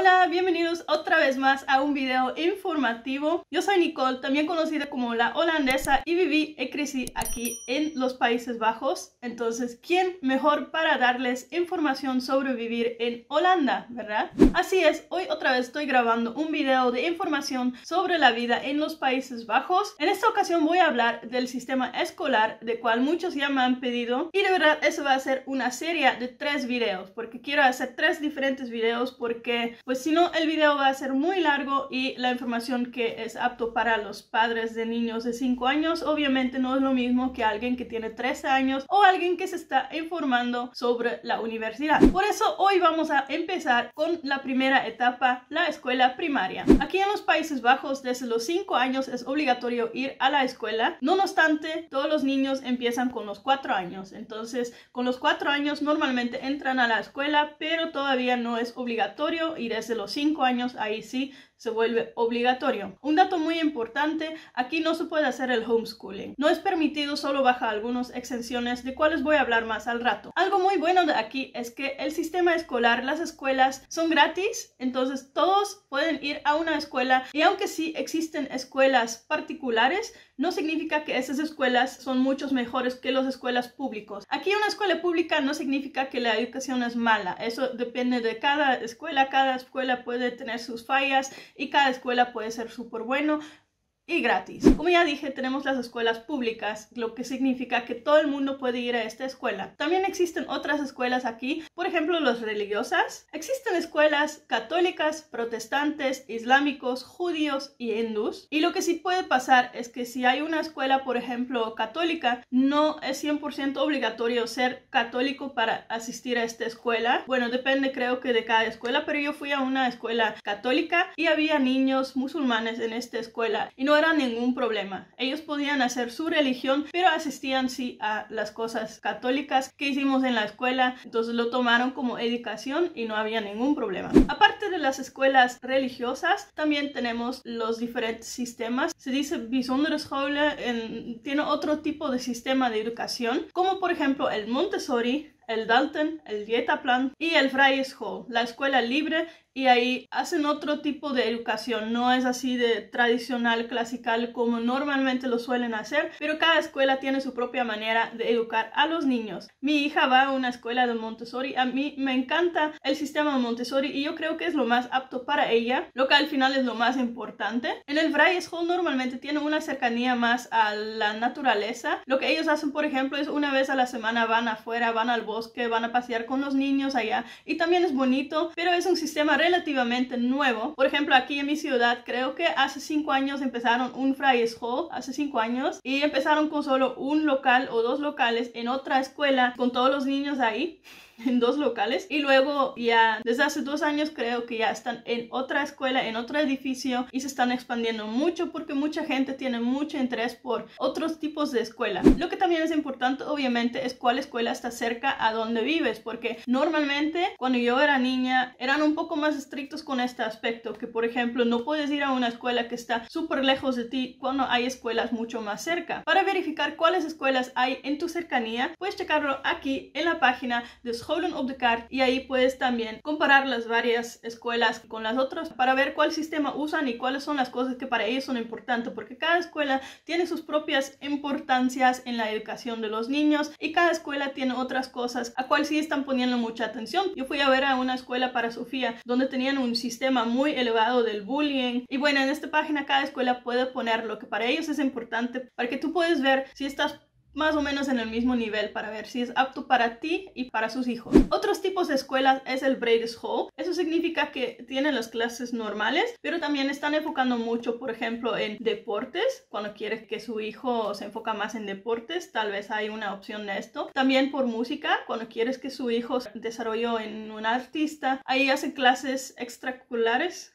Hola, bienvenidos otra vez más a un video informativo. Yo soy Nicole, también conocida como la holandesa, y viví y crecí aquí en los Países Bajos. Entonces, ¿quién mejor para darles información sobre vivir en Holanda, verdad? Así es, hoy otra vez estoy grabando un video de información sobre la vida en los Países Bajos. En esta ocasión voy a hablar del sistema escolar, de cual muchos ya me han pedido, y de verdad eso va a ser una serie de 3 videos, porque quiero hacer 3 diferentes videos, porque pues si no el video va a ser muy largo y la información que es apto para los padres de niños de 5 años obviamente no es lo mismo que alguien que tiene 13 años o alguien que se está informando sobre la universidad. Por eso hoy vamos a empezar con la primera etapa, la escuela primaria. Aquí en los Países Bajos desde los 5 años es obligatorio ir a la escuela. No obstante, todos los niños empiezan con los 4 años. Entonces con los 4 años normalmente entran a la escuela, pero todavía no es obligatorio, y desde los 5 años ahí sí se vuelve obligatorio. Un dato muy importante, aquí no se puede hacer el homeschooling. No es permitido solo bajo algunas exenciones, de cuales voy a hablar más al rato. Algo muy bueno de aquí es que el sistema escolar, las escuelas son gratis, entonces todos pueden ir a una escuela, y aunque sí existen escuelas particulares, no significa que esas escuelas son muchos mejores que las escuelas públicas. Aquí una escuela pública no significa que la educación es mala. Eso depende de cada escuela. Cada escuela puede tener sus fallas y cada escuela puede ser súper bueno y gratis. Como ya dije, tenemos las escuelas públicas, lo que significa que todo el mundo puede ir a esta escuela. También existen otras escuelas aquí, por ejemplo, las religiosas. Existen escuelas católicas, protestantes, islámicos, judíos y hindús. Y lo que sí puede pasar es que si hay una escuela, por ejemplo, católica, no es 100% obligatorio ser católico para asistir a esta escuela. Bueno, depende creo que de cada escuela, pero yo fui a una escuela católica y había niños musulmanes en esta escuela y no era ningún problema. Ellos podían hacer su religión, pero asistían sí a las cosas católicas que hicimos en la escuela. Entonces lo tomaron como educación y no había ningún problema. Aparte de las escuelas religiosas, también tenemos los diferentes sistemas. Se dice bijzondere scholen, tiene otro tipo de sistema de educación, como por ejemplo el Montessori, el Dalton, el Dietaplan y el Vrije School, la escuela libre, y ahí hacen otro tipo de educación. No es así de tradicional, clasical como normalmente lo suelen hacer, pero cada escuela tiene su propia manera de educar a los niños. Mi hija va a una escuela de Montessori. A mí me encanta el sistema Montessori y yo creo que es lo más apto para ella, lo que al final es lo más importante. En el Vrije School normalmente tiene una cercanía más a la naturaleza. Lo que ellos hacen, por ejemplo, es una vez a la semana van afuera, van al bosque, van a pasear con los niños allá, y también es bonito, pero es un sistema relativamente nuevo. Por ejemplo, aquí en mi ciudad creo que hace 5 años empezaron un Vrije School, hace 5 años, y empezaron con solo un local o 2 locales en otra escuela con todos los niños ahí en 2 locales, y luego ya desde hace 2 años creo que ya están en otra escuela, en otro edificio, y se están expandiendo mucho porque mucha gente tiene mucho interés por otros tipos de escuela. Lo que también es importante obviamente es cuál escuela está cerca a donde vives, porque normalmente cuando yo era niña eran un poco más estrictos con este aspecto, que por ejemplo no puedes ir a una escuela que está súper lejos de ti cuando hay escuelas mucho más cerca. Para verificar cuáles escuelas hay en tu cercanía, puedes checarlo aquí en la página de Scholen op de Kaart, y ahí puedes también comparar las varias escuelas con las otras para ver cuál sistema usan y cuáles son las cosas que para ellos son importantes, porque cada escuela tiene sus propias importancias en la educación de los niños y cada escuela tiene otras cosas a cual sí están poniendo mucha atención. Yo fui a ver a una escuela para Sofía donde tenían un sistema muy elevado del bullying, y bueno, en esta página cada escuela puede poner lo que para ellos es importante para que tú puedas ver si estás más o menos en el mismo nivel, para ver si es apto para ti y para sus hijos. Otros tipos de escuelas es el Brede School. Eso significa que tienen las clases normales, pero también están enfocando mucho, por ejemplo, en deportes. Cuando quieres que su hijo se enfoca más en deportes, tal vez hay una opción de esto. También por música, cuando quieres que su hijo se desarrolle en un artista, ahí hacen clases extracurriculares.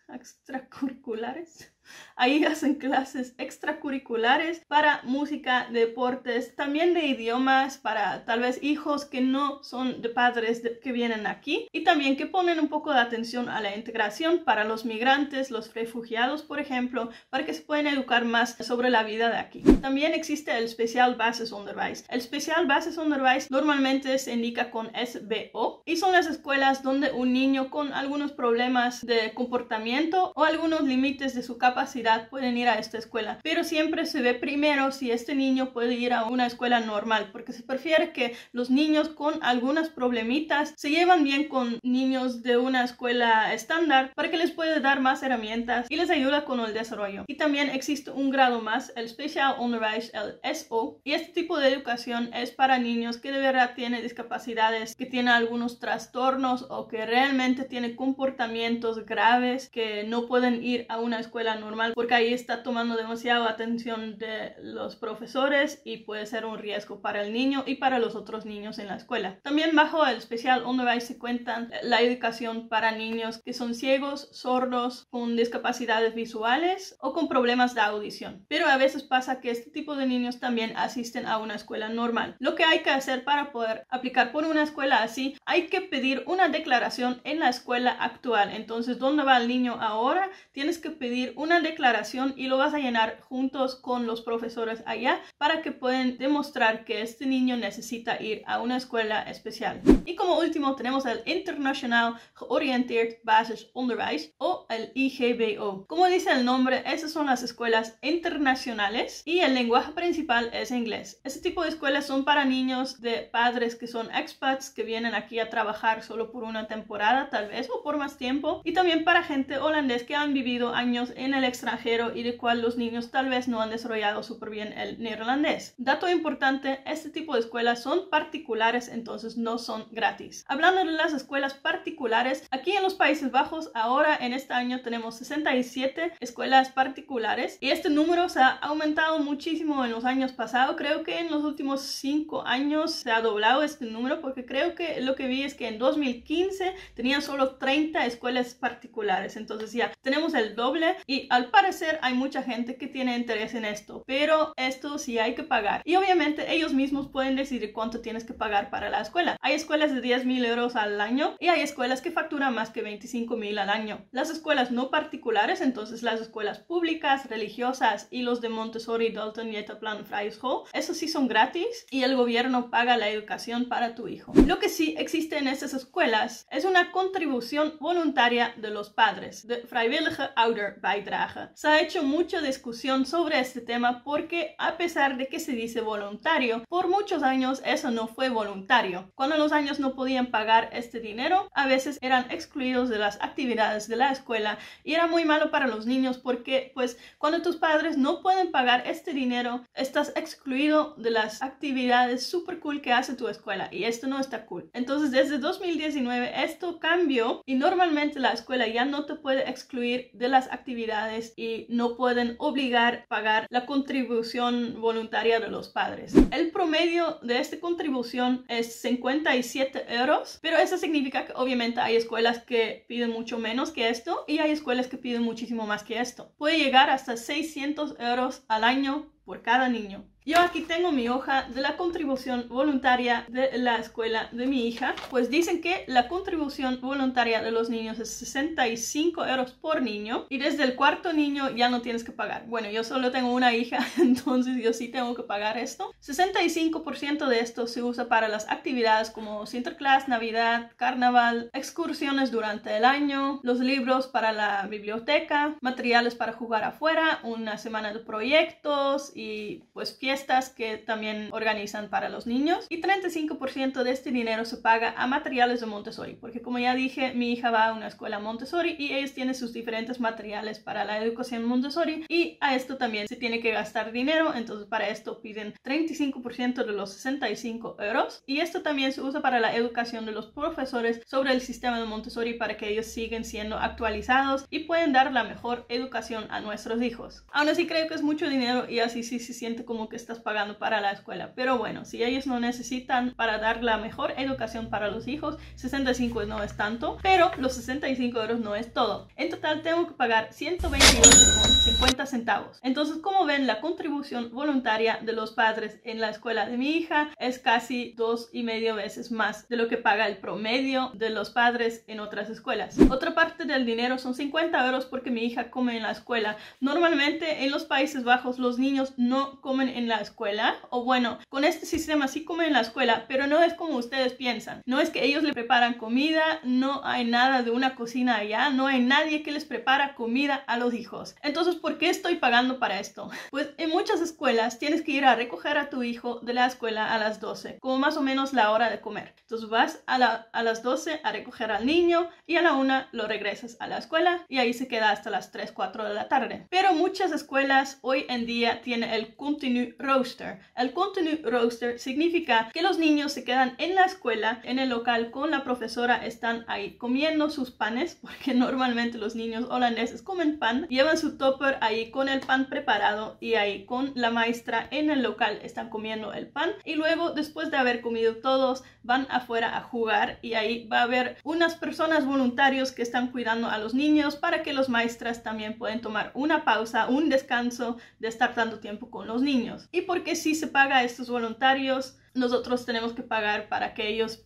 Ahí hacen clases extracurriculares para música, deportes, también de idiomas para tal vez hijos que no son de padres que vienen aquí, y también que ponen un poco de atención a la integración para los migrantes, los refugiados, por ejemplo, para que se puedan educar más sobre la vida de aquí. También existe el Speciaal Basisonderwijs. El Speciaal Basisonderwijs normalmente se indica con SBO y son las escuelas donde un niño con algunos problemas de comportamiento o algunos límites de su capacidad pueden ir a esta escuela, pero siempre se ve primero si este niño puede ir a una escuela normal, porque se prefiere que los niños con algunas problemitas se llevan bien con niños de una escuela estándar para que les puede dar más herramientas y les ayuda con el desarrollo. Y también existe un grado más, el Speciaal Onderwijs, el SO, y este tipo de educación es para niños que de verdad tienen discapacidades, que tienen algunos trastornos o que realmente tienen comportamientos graves, que no pueden ir a una escuela normal porque ahí está tomando demasiada atención de los profesores y puede ser un riesgo para el niño y para los otros niños en la escuela. También bajo el Speciaal Onderwijs se cuentan la educación para niños que son ciegos, sordos, con discapacidades visuales o con problemas de audición. Pero a veces pasa que este tipo de niños también asisten a una escuela normal. Lo que hay que hacer para poder aplicar por una escuela así, hay que pedir una declaración en la escuela actual. Entonces, ¿dónde va el niño ahora? Tienes que pedir una declaración y lo vas a llenar juntos con los profesores allá para que puedan demostrar que este niño necesita ir a una escuela especial. Y como último tenemos el Internationaal Georiënteerd Basisonderwijs o el IGBO. Como dice el nombre, esas son las escuelas internacionales y el lenguaje principal es inglés. Este tipo de escuelas son para niños de padres que son expats, que vienen aquí a trabajar solo por una temporada tal vez o por más tiempo, y también para gente holandés que han vivido años en el extranjero y de cual los niños tal vez no han desarrollado súper bien el neerlandés. Dato importante, este tipo de escuelas son particulares, entonces no son gratis. Hablando de las escuelas particulares, aquí en los Países Bajos ahora en este año tenemos 67 escuelas particulares y este número se ha aumentado muchísimo en los años pasados. Creo que en los últimos 5 años se ha doblado este número, porque creo que lo que vi es que en 2015 tenían solo 30 escuelas particulares, entonces ya tenemos el doble y al parecer hay mucha gente que tiene interés en esto, pero esto sí hay que pagar y obviamente ellos mismos pueden decidir cuánto tienes que pagar para la escuela. Hay escuelas de 10.000 euros al año y hay escuelas que facturan más que 25.000 al año. Las escuelas no particulares, entonces las escuelas públicas, religiosas y los de Montessori, Dalton, Jetaplan, Vrije School, esos sí son gratis y el gobierno paga la educación para tu hijo. Lo que sí existe en estas escuelas es una contribución voluntaria de los padres, de vrijwillige ouderbijdrage. Se ha hecho mucha discusión sobre este tema porque a pesar de que se dice voluntario, por muchos años eso no fue voluntario. Cuando los años no podían pagar este dinero, a veces eran excluidos de las actividades de la escuela y era muy malo para los niños porque pues cuando tus padres no pueden pagar este dinero, estás excluido de las actividades super cool que hace tu escuela y esto no está cool. Entonces desde 2019 esto cambió y normalmente la escuela ya no te puede excluir de las actividades y no pueden obligar a pagar la contribución voluntaria de los padres. El promedio de esta contribución es 57 euros, pero eso significa que obviamente hay escuelas que piden mucho menos que esto y hay escuelas que piden muchísimo más que esto. Puede llegar hasta 600 euros al año por cada niño. Yo aquí tengo mi hoja de la contribución voluntaria de la escuela de mi hija. Pues dicen que la contribución voluntaria de los niños es 65 euros por niño y desde el cuarto niño ya no tienes que pagar. Bueno, yo solo tengo una hija, entonces yo sí tengo que pagar esto. 65% de esto se usa para las actividades como Sinterklaas, Navidad, Carnaval, excursiones durante el año, los libros para la biblioteca, materiales para jugar afuera, una semana de proyectos y pues fiestas que también organizan para los niños, y 35% de este dinero se paga a materiales de Montessori, porque como ya dije, mi hija va a una escuela Montessori y ellos tienen sus diferentes materiales para la educación Montessori y a esto también se tiene que gastar dinero, entonces para esto piden 35% de los 65 euros y esto también se usa para la educación de los profesores sobre el sistema de Montessori para que ellos sigan siendo actualizados y pueden dar la mejor educación a nuestros hijos. Aún así creo que es mucho dinero y así sí se siente como que estás pagando para la escuela. Pero bueno, si ellos no necesitan para dar la mejor educación para los hijos, 65 no es tanto, pero los 65 euros no es todo. En total tengo que pagar 122,50 centavos. Entonces, como ven, la contribución voluntaria de los padres en la escuela de mi hija es casi 2,5 veces más de lo que paga el promedio de los padres en otras escuelas. Otra parte del dinero son 50 euros porque mi hija come en la escuela. Normalmente en los Países Bajos los niños no comen en la escuela, o bueno, con este sistema sí comen en la escuela, pero no es como ustedes piensan. No es que ellos le preparan comida, no hay nada de una cocina allá, no hay nadie que les prepara comida a los hijos. Entonces, ¿por qué estoy pagando para esto? Pues en muchas escuelas tienes que ir a recoger a tu hijo de la escuela a las 12, como más o menos la hora de comer. Entonces vas a las 12 a recoger al niño y a la 1 lo regresas a la escuela y ahí se queda hasta las 3, 4 de la tarde. Pero muchas escuelas hoy en día tienen el Continue Roster. El Continue Roster significa que los niños se quedan en la escuela, en el local con la profesora, están ahí comiendo sus panes, porque normalmente los niños holandeses comen pan, llevan su tupper ahí con el pan preparado y ahí con la maestra en el local están comiendo el pan y luego después de haber comido todos van afuera a jugar y ahí va a haber unas personas voluntarios que están cuidando a los niños para que los maestras también puedan tomar una pausa, un descanso de estar tanto tiempo con los niños. Y porque si se paga a estos voluntarios, nosotros tenemos que pagar para que ellos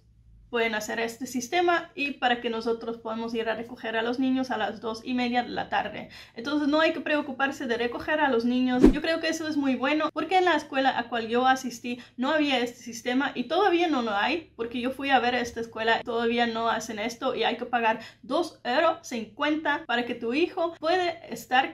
pueden hacer este sistema y para que nosotros podamos ir a recoger a los niños a las 2:30 de la tarde. Entonces no hay que preocuparse de recoger a los niños. Yo creo que eso es muy bueno porque en la escuela a cual yo asistí no había este sistema y todavía no lo hay, porque yo fui a ver esta escuela, todavía no hacen esto y hay que pagar 2,50 € para que tu hijo puede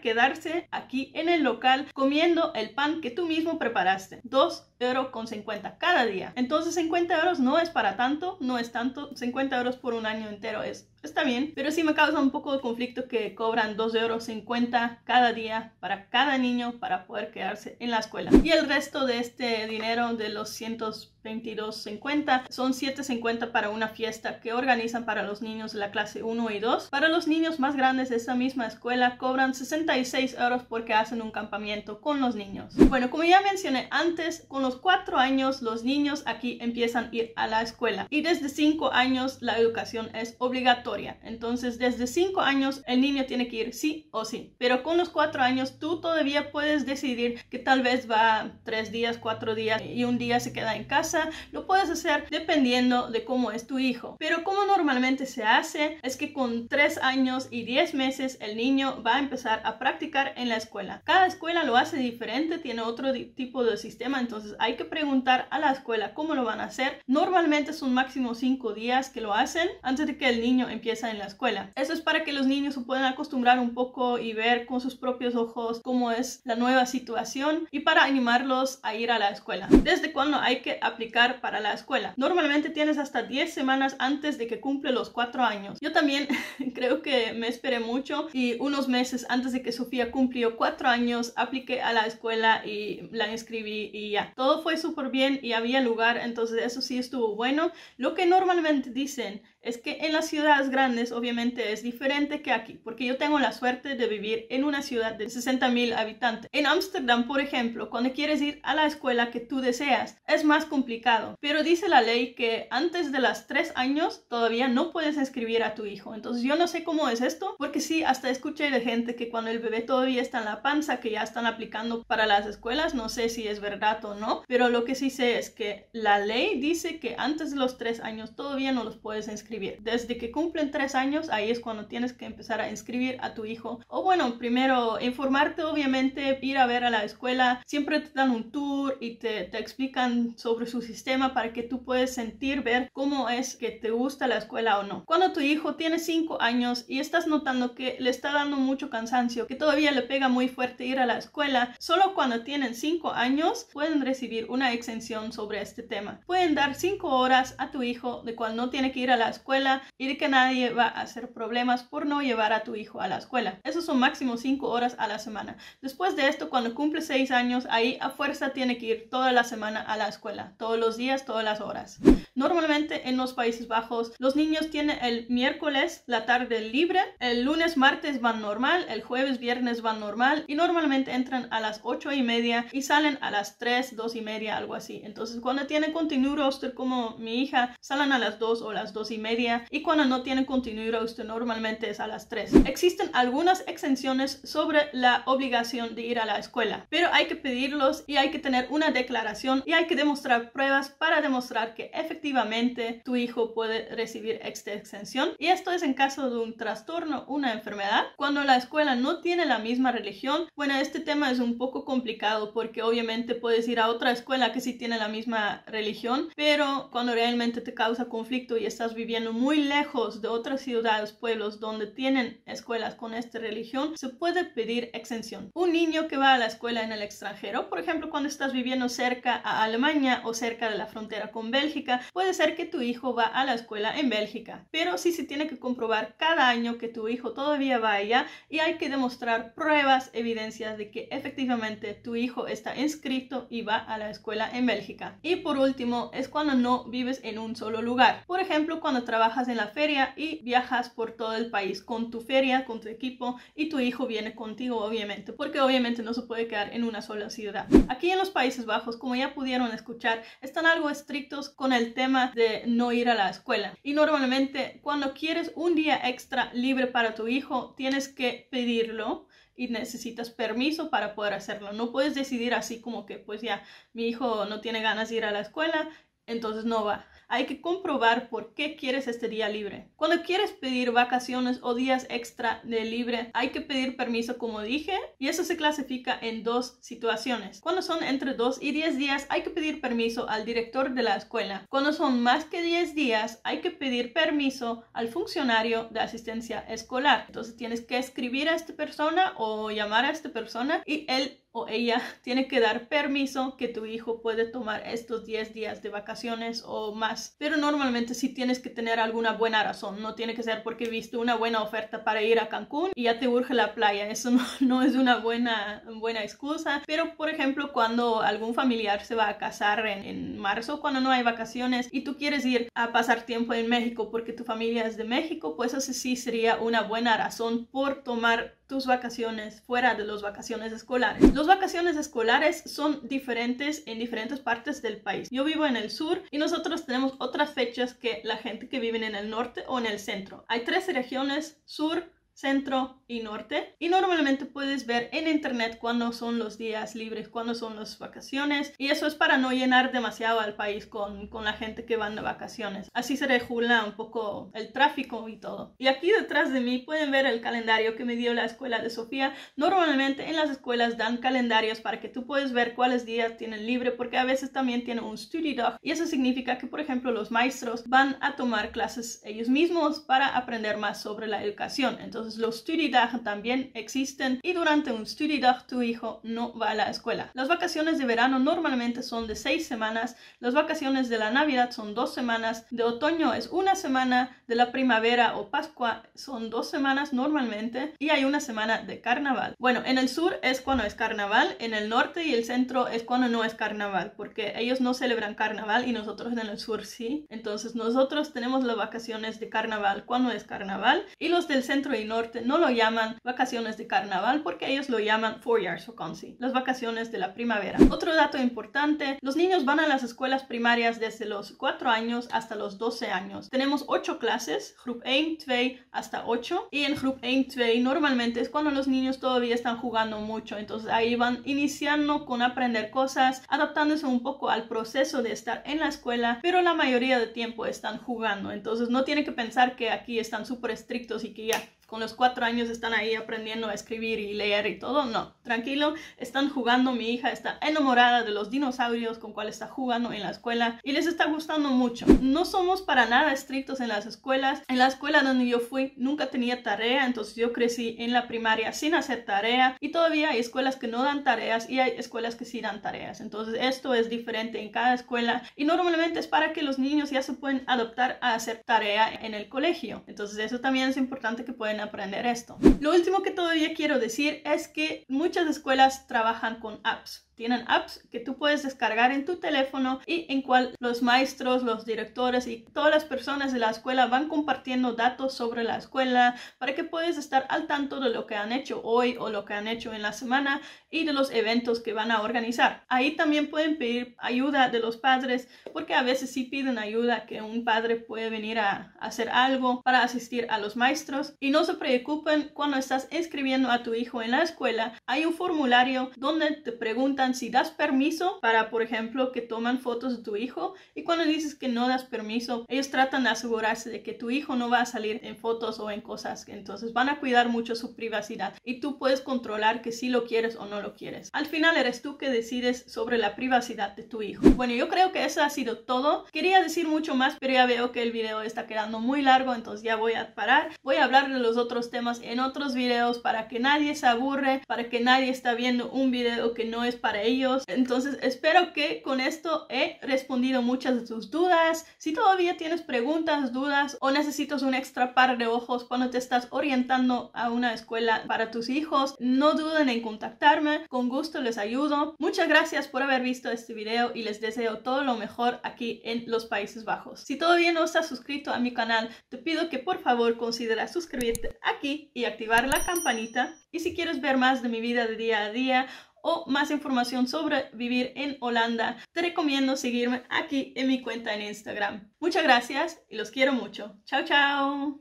quedarse aquí en el local comiendo el pan que tú mismo preparaste. 2,50 € cada día. Entonces 50 euros no es para tanto, no es tanto. 50 euros por un año entero está bien, pero sí me causa un poco de conflicto que cobran 2,50 € cada día para cada niño para poder quedarse en la escuela. Y el resto de este dinero de los 122,50 son 7,50 para una fiesta que organizan para los niños de la clase 1 y 2. Para los niños más grandes de esa misma escuela cobran 66 euros porque hacen un campamento con los niños. Bueno, como ya mencioné antes, con los 4 años los niños aquí empiezan a ir a la escuela y desde 5 años la educación es obligatoria. Entonces desde 5 años el niño tiene que ir sí o sí, pero con los 4 años tú todavía puedes decidir que tal vez va 3 días, 4 días y un día se queda en casa. Lo puedes hacer dependiendo de cómo es tu hijo, pero como normalmente se hace es que con 3 años y 10 meses el niño va a empezar a practicar en la escuela. Cada escuela lo hace diferente, tiene otro tipo de sistema, entonces hay que preguntar a la escuela cómo lo van a hacer. Normalmente son máximo 5 días que lo hacen antes de que el niño empieza en la escuela. Eso es para que los niños se puedan acostumbrar un poco y ver con sus propios ojos cómo es la nueva situación y para animarlos a ir a la escuela. ¿Desde cuándo hay que aplicar para la escuela? Normalmente tienes hasta 10 semanas antes de que cumple los 4 años. Yo también creo que me esperé mucho y unos meses antes de que Sofía cumplió 4 años apliqué a la escuela y la inscribí y ya. Todo fue súper bien y había lugar, entonces eso sí estuvo bueno. Lo que normalmente dicen es que en las ciudades grandes obviamente es diferente que aquí, porque yo tengo la suerte de vivir en una ciudad de 60,000 habitantes. En Ámsterdam, por ejemplo, cuando quieres ir a la escuela que tú deseas, es más complicado, pero dice la ley que antes de los 3 años todavía no puedes inscribir a tu hijo. Entonces yo no sé cómo es esto, porque sí, hasta escuché de gente que cuando el bebé todavía está en la panza, que ya están aplicando para las escuelas. No sé si es verdad o no, pero lo que sí sé es que la ley dice que antes de los 3 años todavía no los puedes inscribir. Desde que cumplen 3 años, ahí es cuando tienes que empezar a inscribir a tu hijo. O bueno, primero informarte, obviamente, ir a ver a la escuela. Siempre te dan un tour y te explican sobre su sistema para que tú puedas ver cómo es que te gusta la escuela o no. Cuando tu hijo tiene 5 años y estás notando que le está dando mucho cansancio, que todavía le pega muy fuerte ir a la escuela, solo cuando tienen 5 años pueden recibir una exención sobre este tema. Pueden dar 5 horas a tu hijo de cual no tiene que ir a la escuela escuela y de que nadie va a hacer problemas por no llevar a tu hijo a la escuela. Esos son máximo 5 horas a la semana. Después de esto, cuando cumple 6 años, ahí a fuerza tiene que ir toda la semana a la escuela, todos los días, todas las horas. Normalmente en los Países Bajos los niños tienen el miércoles la tarde libre, el lunes, martes van normal, el jueves, viernes van normal y normalmente entran a las 8:30 y salen a las 3, 2:30, algo así. Entonces cuando tienen continuo roster como mi hija, salen a las 2 o las 2:30 y cuando no tienen continuo roster normalmente es a las 3. Existen algunas exenciones sobre la obligación de ir a la escuela, pero hay que pedirlos y hay que tener una declaración y hay que demostrar pruebas para demostrar que efectivamente tu hijo puede recibir esta exención, y esto es en caso de un trastorno, una enfermedad. Cuando la escuela no tiene la misma religión, bueno, este tema es un poco complicado porque obviamente puedes ir a otra escuela que sí tiene la misma religión, pero cuando realmente te causa conflicto y estás viviendo muy lejos de otras ciudades, pueblos donde tienen escuelas con esta religión, se puede pedir exención. Un niño que va a la escuela en el extranjero, por ejemplo, cuando estás viviendo cerca a Alemania o cerca de la frontera con Bélgica, puede ser que tu hijo va a la escuela en Bélgica, pero sí se tiene que comprobar cada año que tu hijo todavía va allá y hay que demostrar pruebas, evidencias de que efectivamente tu hijo está inscrito y va a la escuela en Bélgica. Y por último, es cuando no vives en un solo lugar. Por ejemplo, cuando trabajas en la feria y viajas por todo el país con tu feria, con tu equipo, y tu hijo viene contigo, obviamente, porque obviamente no se puede quedar en una sola ciudad. Aquí en los Países Bajos, como ya pudieron escuchar, están algo estrictos con el tema de no ir a la escuela. Y normalmente cuando quieres un día extra libre para tu hijo, tienes que pedirlo y necesitas permiso para poder hacerlo. No puedes decidir así como que pues ya mi hijo no tiene ganas de ir a la escuela, entonces no va. Hay que comprobar por qué quieres este día libre. Cuando quieres pedir vacaciones o días extra de libre, hay que pedir permiso, como dije, y eso se clasifica en dos situaciones. Cuando son entre 2 y 10 días, hay que pedir permiso al director de la escuela. Cuando son más que 10 días, hay que pedir permiso al funcionario de asistencia escolar. Entonces tienes que escribir a esta persona o llamar a esta persona y él o ella tiene que dar permiso que tu hijo puede tomar estos 10 días de vacaciones o más. Pero normalmente sí tienes que tener alguna buena razón. No tiene que ser porque viste una buena oferta para ir a Cancún y ya te urge la playa. Eso no es una buena excusa. Pero por ejemplo, cuando algún familiar se va a casar en marzo, cuando no hay vacaciones y tú quieres ir a pasar tiempo en México porque tu familia es de México, pues eso sí sería una buena razón por tomar tus vacaciones fuera de las vacaciones escolares. Las vacaciones escolares son diferentes en diferentes partes del país. Yo vivo en el sur y nosotros tenemos otras fechas que la gente que vive en el norte o en el centro. Hay 3 regiones: sur, centro y norte, y normalmente puedes ver en internet cuándo son los días libres, cuándo son las vacaciones, y eso es para no llenar demasiado al país con la gente que van de vacaciones. Así se regula un poco el tráfico y todo. Y aquí detrás de mí pueden ver el calendario que me dio la escuela de Sofía. Normalmente en las escuelas dan calendarios para que tú puedas ver cuáles días tienen libre, porque a veces también tienen un study dog, y eso significa que por ejemplo los maestros van a tomar clases ellos mismos para aprender más sobre la educación. Entonces los study dog también existen, y durante un study dog tu hijo no va a la escuela. Las vacaciones de verano normalmente son de 6 semanas, las vacaciones de la Navidad son 2 semanas, de otoño es 1 semana, de la primavera o Pascua son 2 semanas normalmente, y hay 1 semana de carnaval. Bueno, en el sur es cuando es carnaval, en el norte y el centro es cuando no es carnaval, porque ellos no celebran carnaval y nosotros en el sur sí. Entonces nosotros tenemos las vacaciones de carnaval cuando es carnaval, y los del centro y norte no lo llaman vacaciones de carnaval porque ellos lo llaman voorjaarsvakantie, las vacaciones de la primavera. Otro dato importante: los niños van a las escuelas primarias desde los 4 años hasta los 12 años. Tenemos 8 clases, groep 1, 2 hasta 8, y en groep 1, 2 normalmente es cuando los niños todavía están jugando mucho, entonces ahí van iniciando con aprender cosas, adaptándose un poco al proceso de estar en la escuela, pero la mayoría del tiempo están jugando. Entonces no tiene que pensar que aquí están súper estrictos y que ya con los 4 años están ahí aprendiendo a escribir y leer y todo. No, tranquilo, están jugando. Mi hija está enamorada de los dinosaurios con cuales está jugando en la escuela y les está gustando mucho. No somos para nada estrictos en las escuelas. En la escuela donde yo fui nunca tenía tarea, entonces yo crecí en la primaria sin hacer tarea, y todavía hay escuelas que no dan tareas y hay escuelas que sí dan tareas. Entonces esto es diferente en cada escuela y normalmente es para que los niños ya se pueden adaptar a hacer tarea en el colegio. Entonces eso también es importante, que pueden aprender esto. Lo último que todavía quiero decir es que muchas escuelas trabajan con apps. Tienen apps que tú puedes descargar en tu teléfono y en cual los maestros, los directores y todas las personas de la escuela van compartiendo datos sobre la escuela para que puedas estar al tanto de lo que han hecho hoy o lo que han hecho en la semana y de los eventos que van a organizar. Ahí también pueden pedir ayuda de los padres, porque a veces sí piden ayuda, que un padre puede venir a hacer algo para asistir a los maestros. Y no se preocupen, cuando estás inscribiendo a tu hijo en la escuela, hay un formulario donde te preguntan si das permiso para, por ejemplo, que toman fotos de tu hijo, y cuando dices que no das permiso, ellos tratan de asegurarse de que tu hijo no va a salir en fotos o en cosas, entonces van a cuidar mucho su privacidad y tú puedes controlar que si lo quieres o no lo quieres. Al final eres tú que decides sobre la privacidad de tu hijo. Bueno, yo creo que eso ha sido todo. Quería decir mucho más, pero ya veo que el video está quedando muy largo, entonces ya voy a parar. Voy a hablar de los otros temas en otros videos para que nadie se aburre, para que nadie está viendo un video que no es para ellos. Entonces espero que con esto he respondido muchas de tus dudas. Si todavía tienes preguntas, dudas o necesitas un extra par de ojos cuando te estás orientando a una escuela para tus hijos, no duden en contactarme, con gusto les ayudo. Muchas gracias por haber visto este video y les deseo todo lo mejor aquí en los Países Bajos. Si todavía no estás suscrito a mi canal, te pido que por favor consideres suscribirte aquí y activar la campanita. Y si quieres ver más de mi vida de día a día o más información sobre vivir en Holanda, te recomiendo seguirme aquí en mi cuenta en Instagram. Muchas gracias y los quiero mucho. Chao, chao.